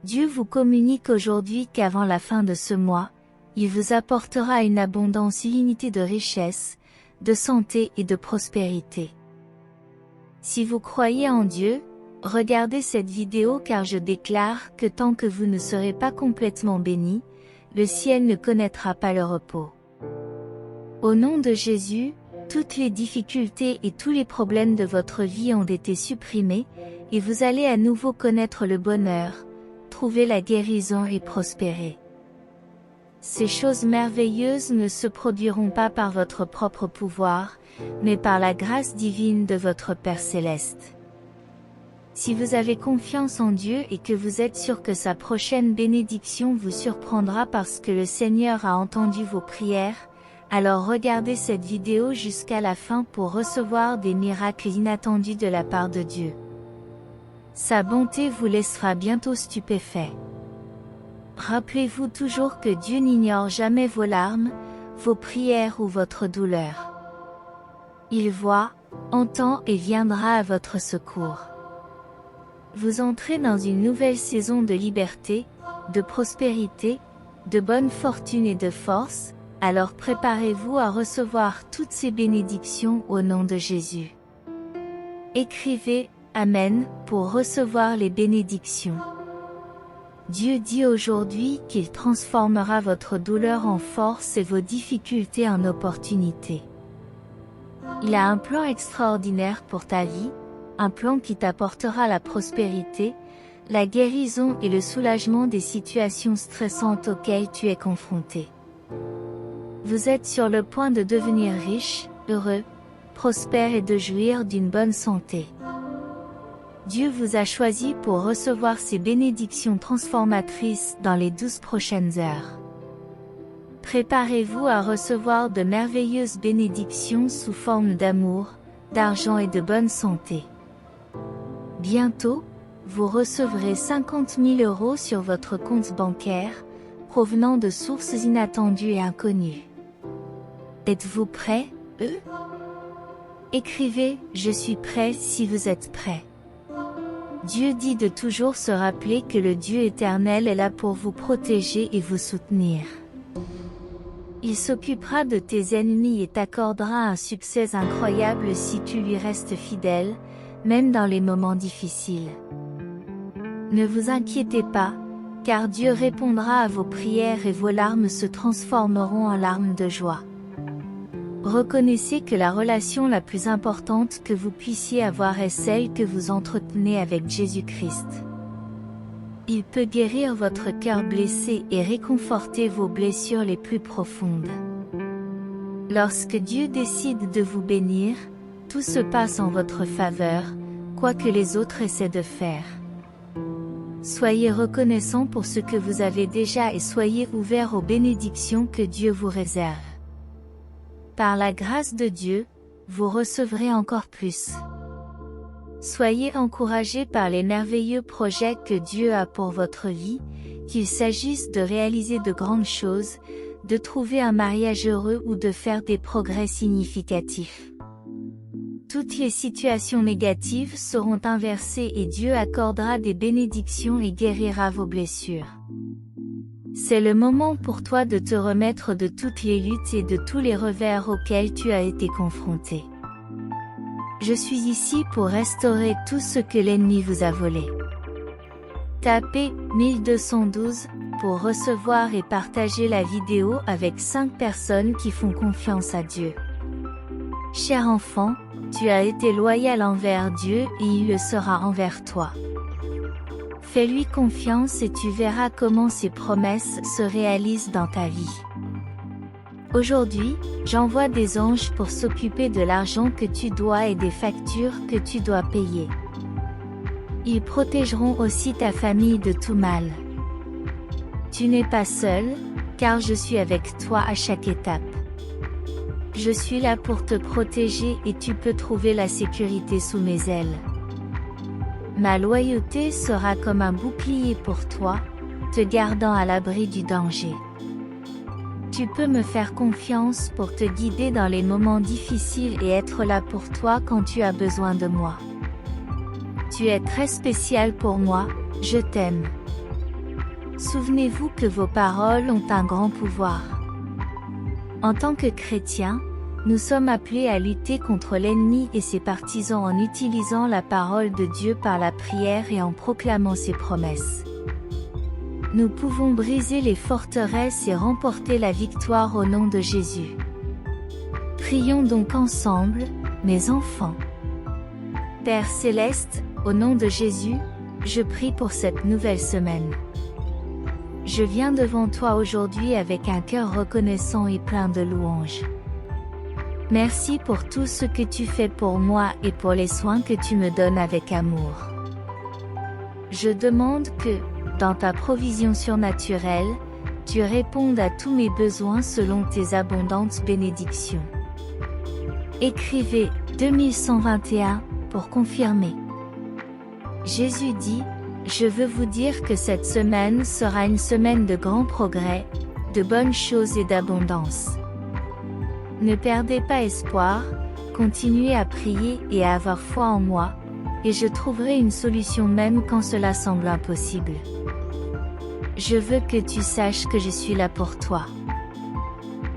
Dieu vous communique aujourd'hui qu'avant la fin de ce mois, il vous apportera une abondance illimitée de richesses, de santé et de prospérité. Si vous croyez en Dieu, regardez cette vidéo car je déclare que tant que vous ne serez pas complètement bénis, le ciel ne connaîtra pas le repos. Au nom de Jésus, toutes les difficultés et tous les problèmes de votre vie ont été supprimés, et vous allez à nouveau connaître le bonheur, trouver la guérison et prospérer. Ces choses merveilleuses ne se produiront pas par votre propre pouvoir, mais par la grâce divine de votre Père Céleste. Si vous avez confiance en Dieu et que vous êtes sûr que sa prochaine bénédiction vous surprendra parce que le Seigneur a entendu vos prières, alors regardez cette vidéo jusqu'à la fin pour recevoir des miracles inattendus de la part de Dieu. Sa bonté vous laissera bientôt stupéfait. Rappelez-vous toujours que Dieu n'ignore jamais vos larmes, vos prières ou votre douleur. Il voit, entend et viendra à votre secours. Vous entrez dans une nouvelle saison de liberté, de prospérité, de bonne fortune et de force, alors préparez-vous à recevoir toutes ces bénédictions au nom de Jésus. Écrivez « Amen » pour recevoir les bénédictions. Dieu dit aujourd'hui qu'il transformera votre douleur en force et vos difficultés en opportunités. Il a un plan extraordinaire pour ta vie, un plan qui t'apportera la prospérité, la guérison et le soulagement des situations stressantes auxquelles tu es confronté. Vous êtes sur le point de devenir riche, heureux, prospère et de jouir d'une bonne santé. Dieu vous a choisi pour recevoir ces bénédictions transformatrices dans les 12 prochaines heures. Préparez-vous à recevoir de merveilleuses bénédictions sous forme d'amour, d'argent et de bonne santé. Bientôt, vous recevrez 50 000 € sur votre compte bancaire, provenant de sources inattendues et inconnues. Êtes-vous prêt, Écrivez « Je suis prêt » si vous êtes prêt. Dieu dit de toujours se rappeler que le Dieu éternel est là pour vous protéger et vous soutenir. Il s'occupera de tes ennemis et t'accordera un succès incroyable si tu lui restes fidèle, même dans les moments difficiles. Ne vous inquiétez pas, car Dieu répondra à vos prières et vos larmes se transformeront en larmes de joie. Reconnaissez que la relation la plus importante que vous puissiez avoir est celle que vous entretenez avec Jésus-Christ. Il peut guérir votre cœur blessé et réconforter vos blessures les plus profondes. Lorsque Dieu décide de vous bénir, tout se passe en votre faveur, quoi que les autres essaient de faire. Soyez reconnaissants pour ce que vous avez déjà et soyez ouverts aux bénédictions que Dieu vous réserve. Par la grâce de Dieu, vous recevrez encore plus. Soyez encouragés par les merveilleux projets que Dieu a pour votre vie, qu'il s'agisse de réaliser de grandes choses, de trouver un mariage heureux ou de faire des progrès significatifs. Toutes les situations négatives seront inversées et Dieu accordera des bénédictions et guérira vos blessures. C'est le moment pour toi de te remettre de toutes les luttes et de tous les revers auxquels tu as été confronté. Je suis ici pour restaurer tout ce que l'ennemi vous a volé. Tapez 1212 pour recevoir et partager la vidéo avec 5 personnes qui font confiance à Dieu. Cher enfant, tu as été loyal envers Dieu et il le sera envers toi. Fais-lui confiance et tu verras comment ses promesses se réalisent dans ta vie. Aujourd'hui, j'envoie des anges pour s'occuper de l'argent que tu dois et des factures que tu dois payer. Ils protégeront aussi ta famille de tout mal. Tu n'es pas seul, car je suis avec toi à chaque étape. Je suis là pour te protéger et tu peux trouver la sécurité sous mes ailes. Ma loyauté sera comme un bouclier pour toi, te gardant à l'abri du danger. Tu peux me faire confiance pour te guider dans les moments difficiles et être là pour toi quand tu as besoin de moi. Tu es très spécial pour moi, je t'aime. Souvenez-vous que vos paroles ont un grand pouvoir. En tant que chrétiens, nous sommes appelés à lutter contre l'ennemi et ses partisans en utilisant la parole de Dieu par la prière et en proclamant ses promesses. Nous pouvons briser les forteresses et remporter la victoire au nom de Jésus. Prions donc ensemble, mes enfants. Père Céleste, au nom de Jésus, je prie pour cette nouvelle semaine. Je viens devant toi aujourd'hui avec un cœur reconnaissant et plein de louanges. Merci pour tout ce que tu fais pour moi et pour les soins que tu me donnes avec amour. Je demande que, dans ta provision surnaturelle, tu répondes à tous mes besoins selon tes abondantes bénédictions. Écrivez 2121 pour confirmer. Jésus dit, je veux vous dire que cette semaine sera une semaine de grands progrès, de bonnes choses et d'abondance. Ne perdez pas espoir, continuez à prier et à avoir foi en moi, et je trouverai une solution même quand cela semble impossible. Je veux que tu saches que je suis là pour toi.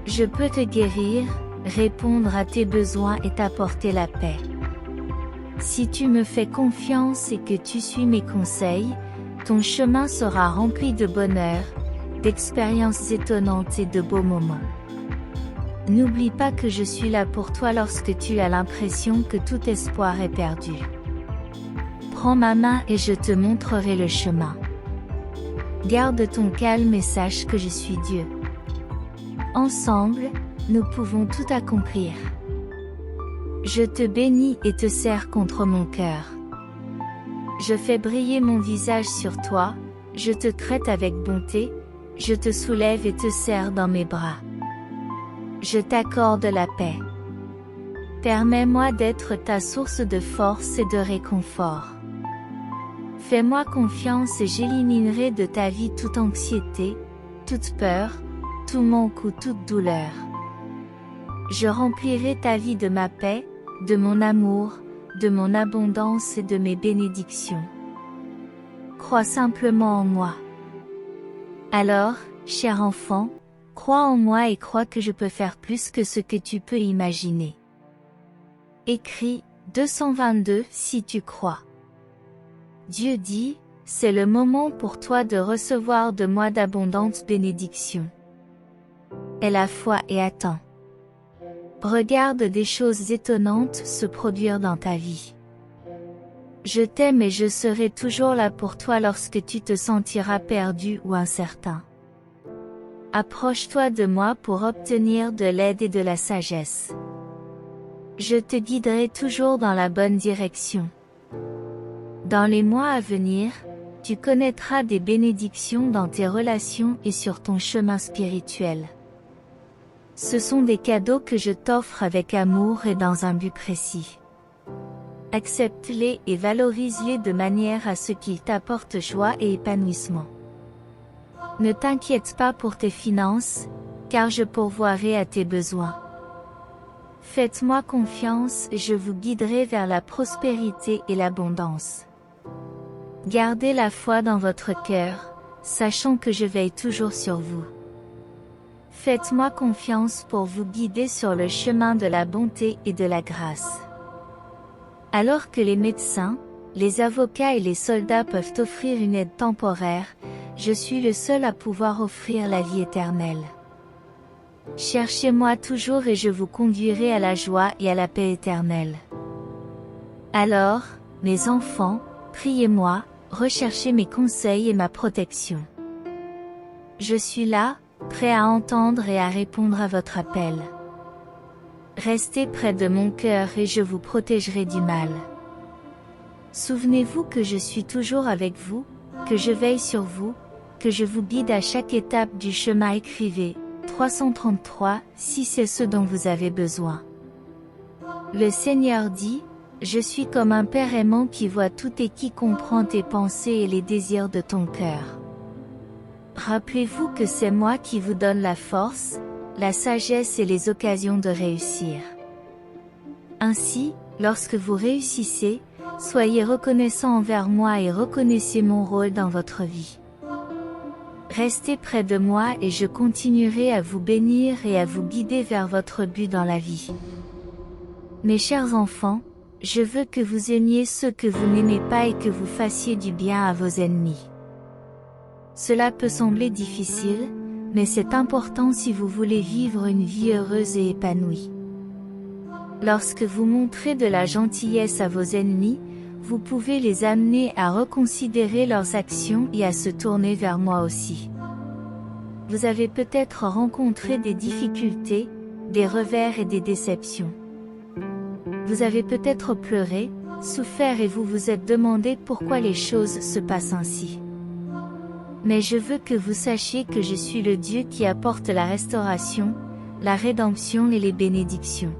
Je peux te guérir, répondre à tes besoins et t'apporter la paix. Si tu me fais confiance et que tu suis mes conseils, ton chemin sera rempli de bonheur, d'expériences étonnantes et de beaux moments. N'oublie pas que je suis là pour toi lorsque tu as l'impression que tout espoir est perdu. Prends ma main et je te montrerai le chemin. Garde ton calme et sache que je suis Dieu. Ensemble, nous pouvons tout accomplir. Je te bénis et te serre contre mon cœur. Je fais briller mon visage sur toi, je te traite avec bonté, je te soulève et te serre dans mes bras. Je t'accorde la paix. Permets-moi d'être ta source de force et de réconfort. Fais-moi confiance et j'éliminerai de ta vie toute anxiété, toute peur, tout manque ou toute douleur. Je remplirai ta vie de ma paix, de mon amour, de mon abondance et de mes bénédictions. Crois simplement en moi. Alors, cher enfant, crois en moi et crois que je peux faire plus que ce que tu peux imaginer. Écris 222 si tu crois. Dieu dit, c'est le moment pour toi de recevoir de moi d'abondantes bénédictions. Aie la foi et attends. Regarde des choses étonnantes se produire dans ta vie. Je t'aime et je serai toujours là pour toi lorsque tu te sentiras perdu ou incertain. Approche-toi de moi pour obtenir de l'aide et de la sagesse. Je te guiderai toujours dans la bonne direction. Dans les mois à venir, tu connaîtras des bénédictions dans tes relations et sur ton chemin spirituel. Ce sont des cadeaux que je t'offre avec amour et dans un but précis. Accepte-les et valorise-les de manière à ce qu'ils t'apportent joie et épanouissement. Ne t'inquiète pas pour tes finances, car je pourvoirai à tes besoins. Faites-moi confiance et je vous guiderai vers la prospérité et l'abondance. Gardez la foi dans votre cœur, sachant que je veille toujours sur vous. Faites-moi confiance pour vous guider sur le chemin de la bonté et de la grâce. Alors que les médecins, les avocats et les soldats peuvent offrir une aide temporaire, je suis le seul à pouvoir offrir la vie éternelle. Cherchez-moi toujours et je vous conduirai à la joie et à la paix éternelle. Alors, mes enfants, priez-moi, recherchez mes conseils et ma protection. Je suis là, prêt à entendre et à répondre à votre appel. Restez près de mon cœur et je vous protégerai du mal. Souvenez-vous que je suis toujours avec vous, que je veille sur vous, que je vous guide à chaque étape du chemin. Écrivez 333 si c'est ce dont vous avez besoin. Le Seigneur dit, je suis comme un père aimant qui voit tout et qui comprend tes pensées et les désirs de ton cœur. Rappelez-vous que c'est moi qui vous donne la force, la sagesse et les occasions de réussir. Ainsi, lorsque vous réussissez, soyez reconnaissant envers moi et reconnaissez mon rôle dans votre vie. Restez près de moi et je continuerai à vous bénir et à vous guider vers votre but dans la vie. Mes chers enfants, je veux que vous aimiez ceux que vous n'aimez pas et que vous fassiez du bien à vos ennemis. Cela peut sembler difficile, mais c'est important si vous voulez vivre une vie heureuse et épanouie. Lorsque vous montrez de la gentillesse à vos ennemis, vous pouvez les amener à reconsidérer leurs actions et à se tourner vers moi aussi. Vous avez peut-être rencontré des difficultés, des revers et des déceptions. Vous avez peut-être pleuré, souffert et vous vous êtes demandé pourquoi les choses se passent ainsi. Mais je veux que vous sachiez que je suis le Dieu qui apporte la restauration, la rédemption et les bénédictions.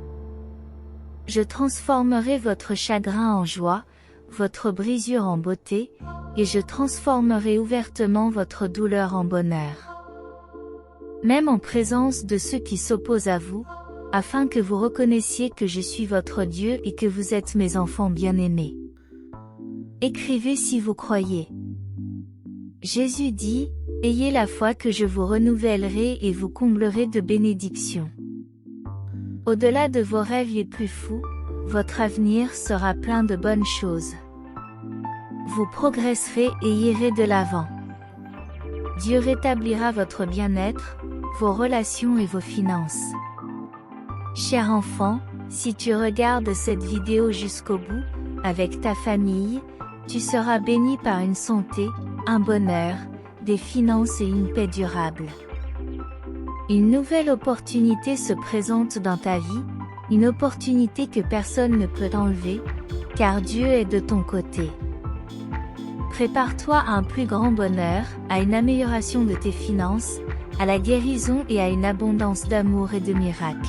Je transformerai votre chagrin en joie, votre brisure en beauté, et je transformerai ouvertement votre douleur en bonheur. Même en présence de ceux qui s'opposent à vous, afin que vous reconnaissiez que je suis votre Dieu et que vous êtes mes enfants bien-aimés. Écrivez si vous croyez. Jésus dit, « Ayez la foi que je vous renouvellerai et vous comblerai de bénédictions. » Au-delà de vos rêves les plus fous, votre avenir sera plein de bonnes choses. Vous progresserez et irez de l'avant. Dieu rétablira votre bien-être, vos relations et vos finances. Cher enfant, si tu regardes cette vidéo jusqu'au bout, avec ta famille, tu seras béni par une santé, un bonheur, des finances et une paix durable. Une nouvelle opportunité se présente dans ta vie, une opportunité que personne ne peut enlever, car Dieu est de ton côté. Prépare-toi à un plus grand bonheur, à une amélioration de tes finances, à la guérison et à une abondance d'amour et de miracles.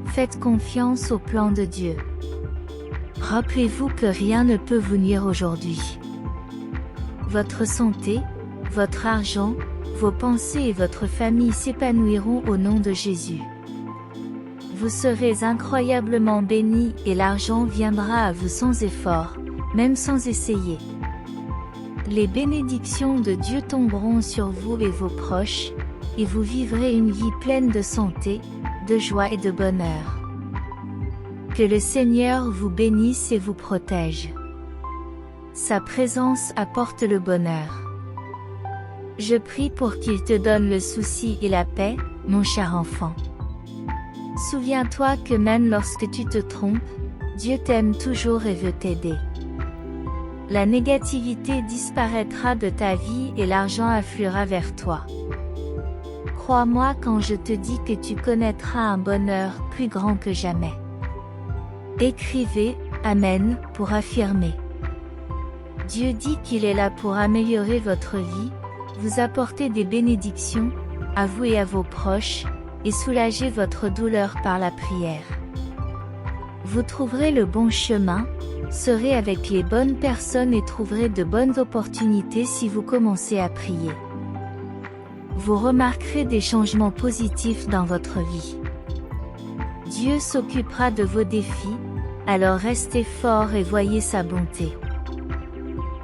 Faites confiance au plan de Dieu. Rappelez-vous que rien ne peut vous nuire aujourd'hui. Votre santé, votre argent, vos pensées et votre famille s'épanouiront au nom de Jésus. Vous serez incroyablement bénis et l'argent viendra à vous sans effort, même sans essayer. Les bénédictions de Dieu tomberont sur vous et vos proches, et vous vivrez une vie pleine de santé, de joie et de bonheur. Que le Seigneur vous bénisse et vous protège. Sa présence apporte le bonheur. Je prie pour qu'il te donne le souci et la paix, mon cher enfant. Souviens-toi que même lorsque tu te trompes, Dieu t'aime toujours et veut t'aider. La négativité disparaîtra de ta vie et l'argent affluera vers toi. Crois-moi quand je te dis que tu connaîtras un bonheur plus grand que jamais. Écrivez « Amen » pour affirmer. Dieu dit qu'il est là pour améliorer votre vie, vous apporter des bénédictions, à vous et à vos proches, et soulager votre douleur par la prière. Vous trouverez le bon chemin, serez avec les bonnes personnes et trouverez de bonnes opportunités si vous commencez à prier. Vous remarquerez des changements positifs dans votre vie. Dieu s'occupera de vos défis, alors restez forts et voyez sa bonté.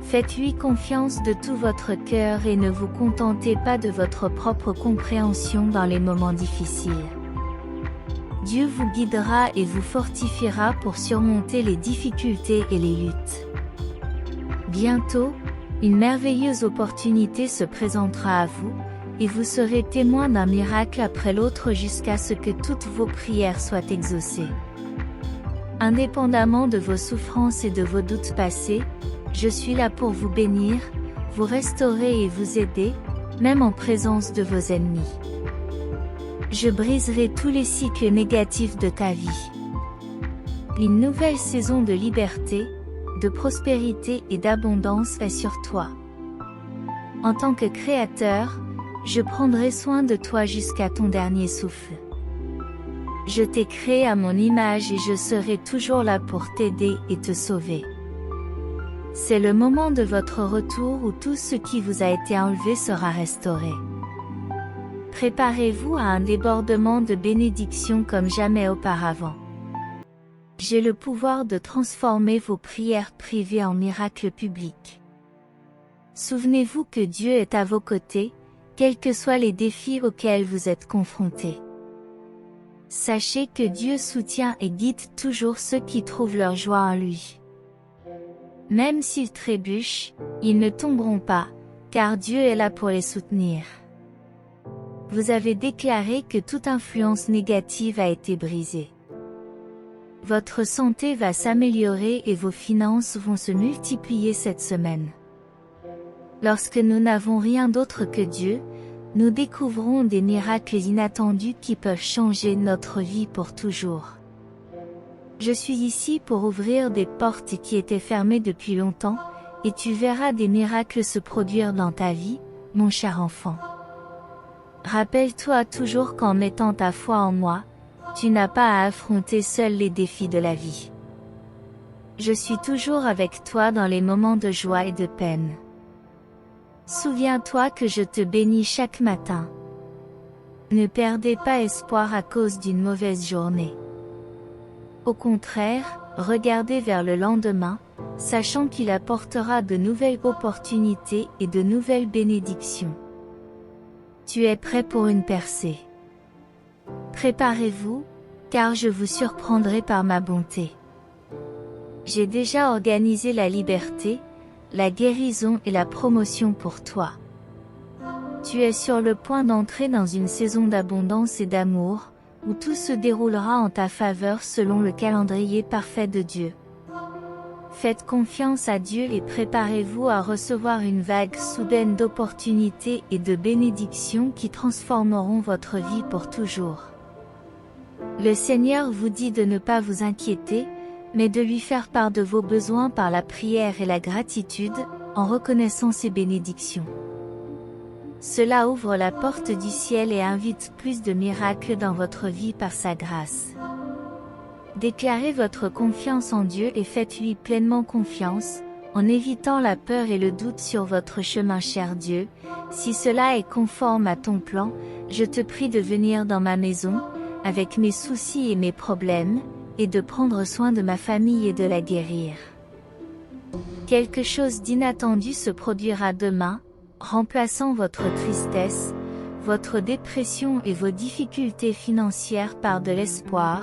Faites-lui confiance de tout votre cœur et ne vous contentez pas de votre propre compréhension dans les moments difficiles. Dieu vous guidera et vous fortifiera pour surmonter les difficultés et les luttes. Bientôt, une merveilleuse opportunité se présentera à vous, et vous serez témoin d'un miracle après l'autre jusqu'à ce que toutes vos prières soient exaucées. Indépendamment de vos souffrances et de vos doutes passés, je suis là pour vous bénir, vous restaurer et vous aider, même en présence de vos ennemis. Je briserai tous les cycles négatifs de ta vie. Une nouvelle saison de liberté, de prospérité et d'abondance est sur toi. En tant que créateur, je prendrai soin de toi jusqu'à ton dernier souffle. Je t'ai créé à mon image et je serai toujours là pour t'aider et te sauver. C'est le moment de votre retour où tout ce qui vous a été enlevé sera restauré. Préparez-vous à un débordement de bénédictions comme jamais auparavant. J'ai le pouvoir de transformer vos prières privées en miracles publics. Souvenez-vous que Dieu est à vos côtés, quels que soient les défis auxquels vous êtes confrontés. Sachez que Dieu soutient et guide toujours ceux qui trouvent leur joie en lui. Même s'ils trébuchent, ils ne tomberont pas, car Dieu est là pour les soutenir. Vous avez déclaré que toute influence négative a été brisée. Votre santé va s'améliorer et vos finances vont se multiplier cette semaine. Lorsque nous n'avons rien d'autre que Dieu, nous découvrons des miracles inattendus qui peuvent changer notre vie pour toujours. Je suis ici pour ouvrir des portes qui étaient fermées depuis longtemps, et tu verras des miracles se produire dans ta vie, mon cher enfant. Rappelle-toi toujours qu'en mettant ta foi en moi, tu n'as pas à affronter seul les défis de la vie. Je suis toujours avec toi dans les moments de joie et de peine. Souviens-toi que je te bénis chaque matin. Ne perdez pas espoir à cause d'une mauvaise journée. Au contraire, regardez vers le lendemain, sachant qu'il apportera de nouvelles opportunités et de nouvelles bénédictions. Tu es prêt pour une percée. Préparez-vous, car je vous surprendrai par ma bonté. J'ai déjà organisé la liberté, la guérison et la promotion pour toi. Tu es sur le point d'entrer dans une saison d'abondance et d'amour, où tout se déroulera en ta faveur selon le calendrier parfait de Dieu. Faites confiance à Dieu et préparez-vous à recevoir une vague soudaine d'opportunités et de bénédictions qui transformeront votre vie pour toujours. Le Seigneur vous dit de ne pas vous inquiéter, mais de lui faire part de vos besoins par la prière et la gratitude, en reconnaissant ses bénédictions. Cela ouvre la porte du ciel et invite plus de miracles dans votre vie par sa grâce. Déclarez votre confiance en Dieu et faites-lui pleinement confiance, en évitant la peur et le doute sur votre chemin, cher Dieu. Si cela est conforme à ton plan, je te prie de venir dans ma maison, avec mes soucis et mes problèmes, et de prendre soin de ma famille et de la guérir. Quelque chose d'inattendu se produira demain, remplaçant votre tristesse, votre dépression et vos difficultés financières par de l'espoir,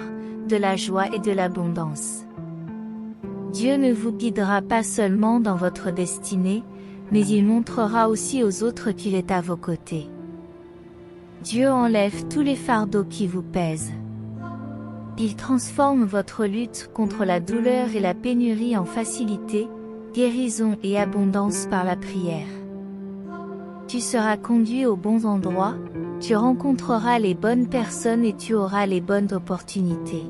de la joie et de l'abondance. Dieu ne vous guidera pas seulement dans votre destinée, mais il montrera aussi aux autres qu'il est à vos côtés. Dieu enlève tous les fardeaux qui vous pèsent. Il transforme votre lutte contre la douleur et la pénurie en facilité, guérison et abondance par la prière. Tu seras conduit aux bons endroits, tu rencontreras les bonnes personnes et tu auras les bonnes opportunités.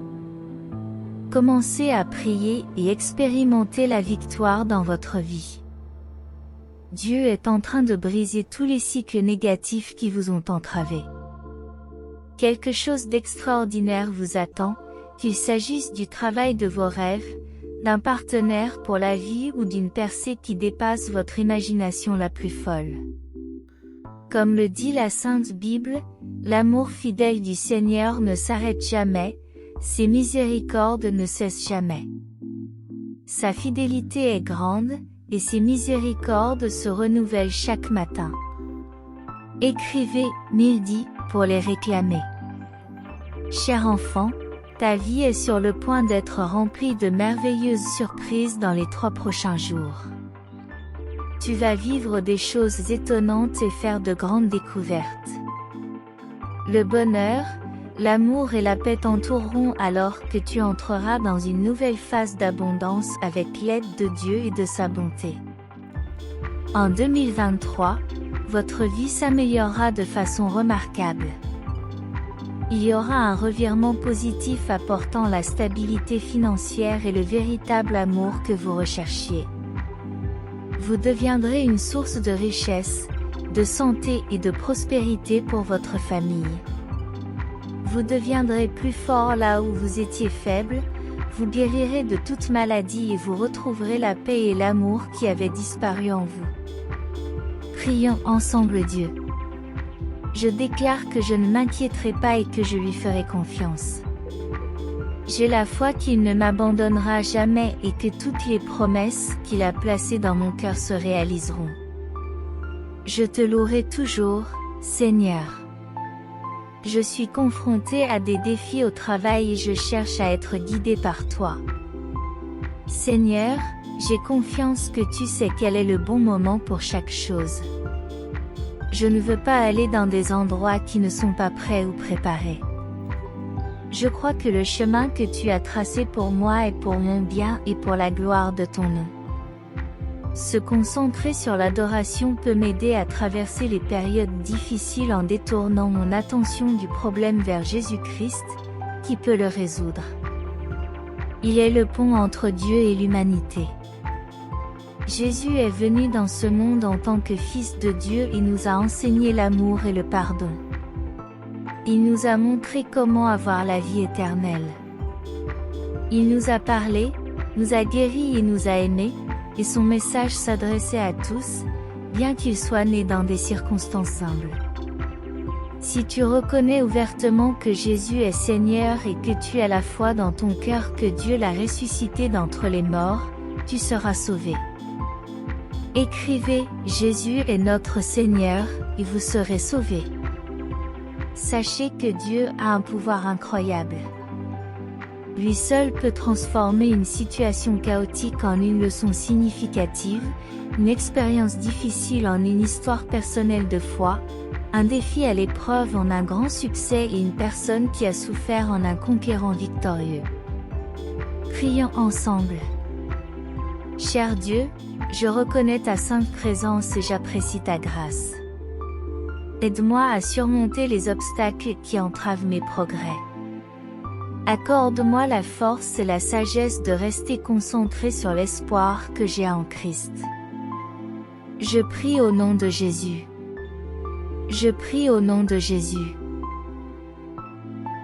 Commencez à prier et expérimenter la victoire dans votre vie. Dieu est en train de briser tous les cycles négatifs qui vous ont entravé. Quelque chose d'extraordinaire vous attend, qu'il s'agisse du travail de vos rêves, d'un partenaire pour la vie ou d'une percée qui dépasse votre imagination la plus folle. Comme le dit la Sainte Bible, l'amour fidèle du Seigneur ne s'arrête jamais, ses miséricordes ne cessent jamais. Sa fidélité est grande, et ses miséricordes se renouvellent chaque matin. Écrivez « Mildy » pour les réclamer. Cher enfant, ta vie est sur le point d'être remplie de merveilleuses surprises dans les 3 prochains jours. Tu vas vivre des choses étonnantes et faire de grandes découvertes. Le bonheur, l'amour et la paix t'entoureront alors que tu entreras dans une nouvelle phase d'abondance avec l'aide de Dieu et de sa bonté. En 2023, votre vie s'améliorera de façon remarquable. Il y aura un revirement positif apportant la stabilité financière et le véritable amour que vous recherchiez. Vous deviendrez une source de richesse, de santé et de prospérité pour votre famille. Vous deviendrez plus fort là où vous étiez faible, vous guérirez de toute maladie et vous retrouverez la paix et l'amour qui avaient disparu en vous. Prions ensemble Dieu. Je déclare que je ne m'inquiéterai pas et que je lui ferai confiance. J'ai la foi qu'il ne m'abandonnera jamais et que toutes les promesses qu'il a placées dans mon cœur se réaliseront. Je te louerai toujours, Seigneur. Je suis confronté à des défis au travail et je cherche à être guidé par toi. Seigneur, j'ai confiance que tu sais quel est le bon moment pour chaque chose. Je ne veux pas aller dans des endroits qui ne sont pas prêts ou préparés. Je crois que le chemin que tu as tracé pour moi est pour mon bien et pour la gloire de ton nom. Se concentrer sur l'adoration peut m'aider à traverser les périodes difficiles en détournant mon attention du problème vers Jésus-Christ, qui peut le résoudre. Il est le pont entre Dieu et l'humanité. Jésus est venu dans ce monde en tant que Fils de Dieu et nous a enseigné l'amour et le pardon. Il nous a montré comment avoir la vie éternelle. Il nous a parlé, nous a guéris et nous a aimés, et son message s'adressait à tous, bien qu'il soit né dans des circonstances humbles. Si tu reconnais ouvertement que Jésus est Seigneur et que tu as la foi dans ton cœur que Dieu l'a ressuscité d'entre les morts, tu seras sauvé. Écrivez, Jésus est notre Seigneur, et vous serez sauvés. Sachez que Dieu a un pouvoir incroyable. Lui seul peut transformer une situation chaotique en une leçon significative, une expérience difficile en une histoire personnelle de foi, un défi à l'épreuve en un grand succès et une personne qui a souffert en un conquérant victorieux. Prions ensemble. Cher Dieu, je reconnais ta sainte présence et j'apprécie ta grâce. Aide-moi à surmonter les obstacles qui entravent mes progrès. Accorde-moi la force et la sagesse de rester concentré sur l'espoir que j'ai en Christ. Je prie au nom de Jésus. Je prie au nom de Jésus.